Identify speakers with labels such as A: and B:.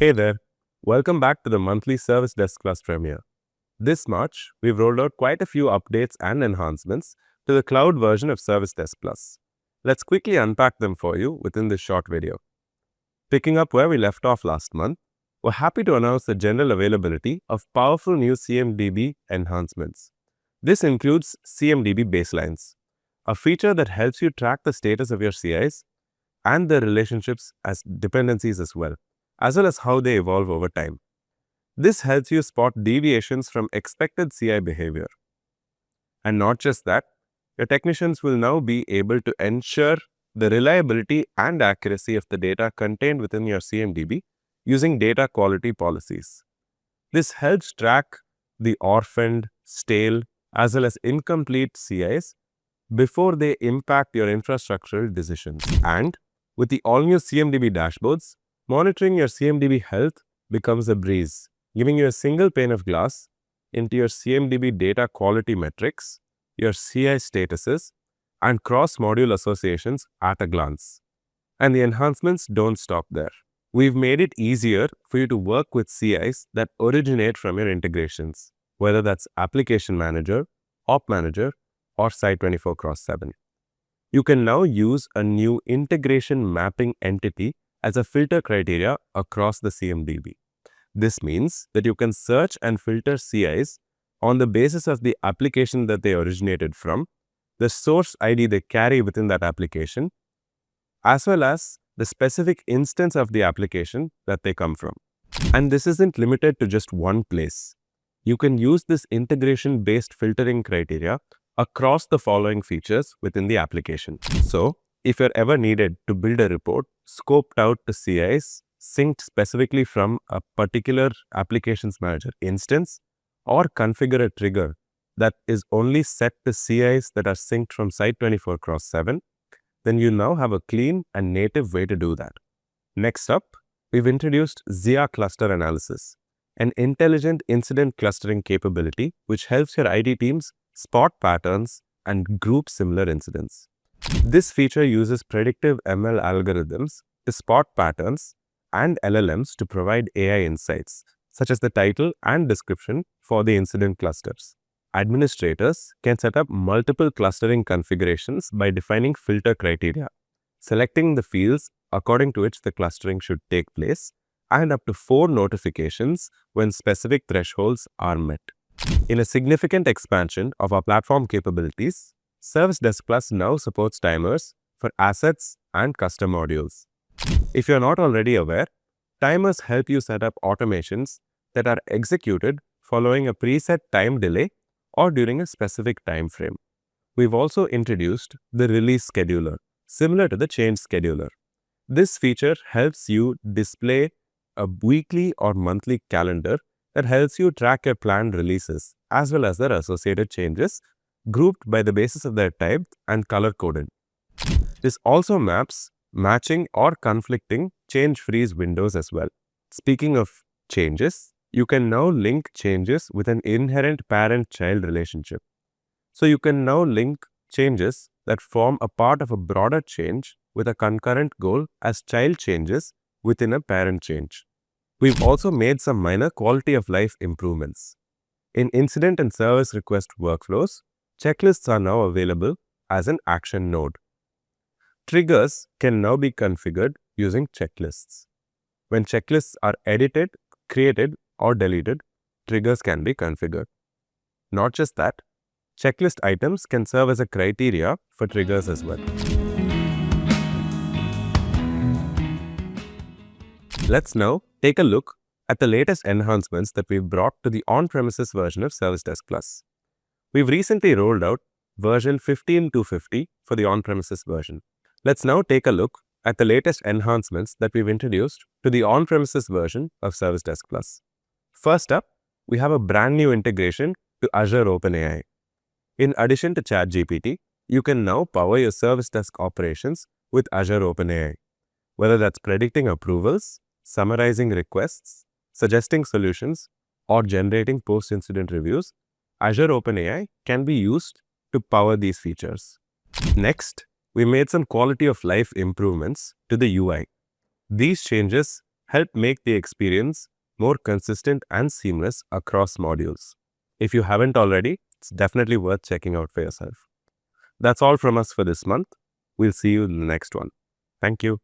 A: Hey there, welcome back to the monthly ServiceDesk Plus Premiere. This March, we've rolled out quite a few updates and enhancements to the cloud version of ServiceDesk Plus. Let's quickly unpack them for you within this short video. Picking up where we left off last month, we're happy to announce the general availability of powerful new CMDB enhancements. This includes CMDB baselines, a feature that helps you track the status of your CIs and their relationships as dependencies as well as how they evolve over time. This helps you spot deviations from expected CI behavior. And not just that, your technicians will now be able to ensure the reliability and accuracy of the data contained within your CMDB using data quality policies. This helps track the orphaned, stale, as well as incomplete CIs before they impact your infrastructural decisions. And with the all-new CMDB dashboards, monitoring your CMDB health becomes a breeze, giving you a single pane of glass into your CMDB data quality metrics, your CI statuses, and cross-module associations at a glance. And the enhancements don't stop there. We've made it easier for you to work with CIs that originate from your integrations, whether that's Application Manager, OpManager, or Site 24x7. You can now use a new integration mapping entity as a filter criteria across the CMDB. This means that you can search and filter CIs on the basis of the application that they originated from, the source ID they carry within that application, as well as the specific instance of the application that they come from. And this isn't limited to just one place. You can use this integration-based filtering criteria across the following features within the application. So, if you're ever needed to build a report scoped out to CIs, synced specifically from a particular Applications Manager instance, or configure a trigger that is only set to CIs that are synced from Site 24x7, then you now have a clean and native way to do that. Next up, we've introduced 𝐫𝐞𝐞 cluster analysis, an intelligent incident clustering capability which helps your IT teams spot patterns and group similar incidents. This feature uses predictive ML algorithms to spot patterns and LLMs to provide AI insights, such as the title and description for the incident clusters. Administrators can set up multiple clustering configurations by defining filter criteria, selecting the fields according to which the clustering should take place, and up to 4 notifications when specific thresholds are met. In a significant expansion of our platform capabilities, ServiceDesk Plus now supports timers for assets and custom modules. If you're not already aware, timers help you set up automations that are executed following a preset time delay or during a specific time frame. We've also introduced the release scheduler, similar to the change scheduler. This feature helps you display a weekly or monthly calendar that helps you track your planned releases as well as their associated changes, grouped by the basis of their type and color-coded. This also maps matching or conflicting change freeze windows as well. Speaking of changes, you can now link changes with an inherent parent-child relationship. So you can now link changes that form a part of a broader change with a concurrent goal as child changes within a parent change. We've also made some minor quality of life improvements. In incident and service request workflows, checklists are now available as an action node. Triggers can now be configured using checklists. When checklists are edited, created, or deleted, triggers can be configured. Not just that, checklist items can serve as a criteria for triggers as well. Let's now take a look at the latest enhancements that we've brought to the on-premises version of ServiceDesk Plus. We've recently rolled out version 15.250 for the on-premises version. Let's now take a look at the latest enhancements that we've introduced to the on-premises version of ServiceDesk Plus. First up, we have a brand new integration to Azure OpenAI. In addition to ChatGPT, you can now power your service desk operations with Azure OpenAI, whether that's predicting approvals, summarizing requests, suggesting solutions, or generating post-incident reviews. Azure OpenAI can be used to power these features. Next, we made some quality of life improvements to the UI. These changes help make the experience more consistent and seamless across modules. If you haven't already, it's definitely worth checking out for yourself. That's all from us for this month. We'll see you in the next one. Thank you.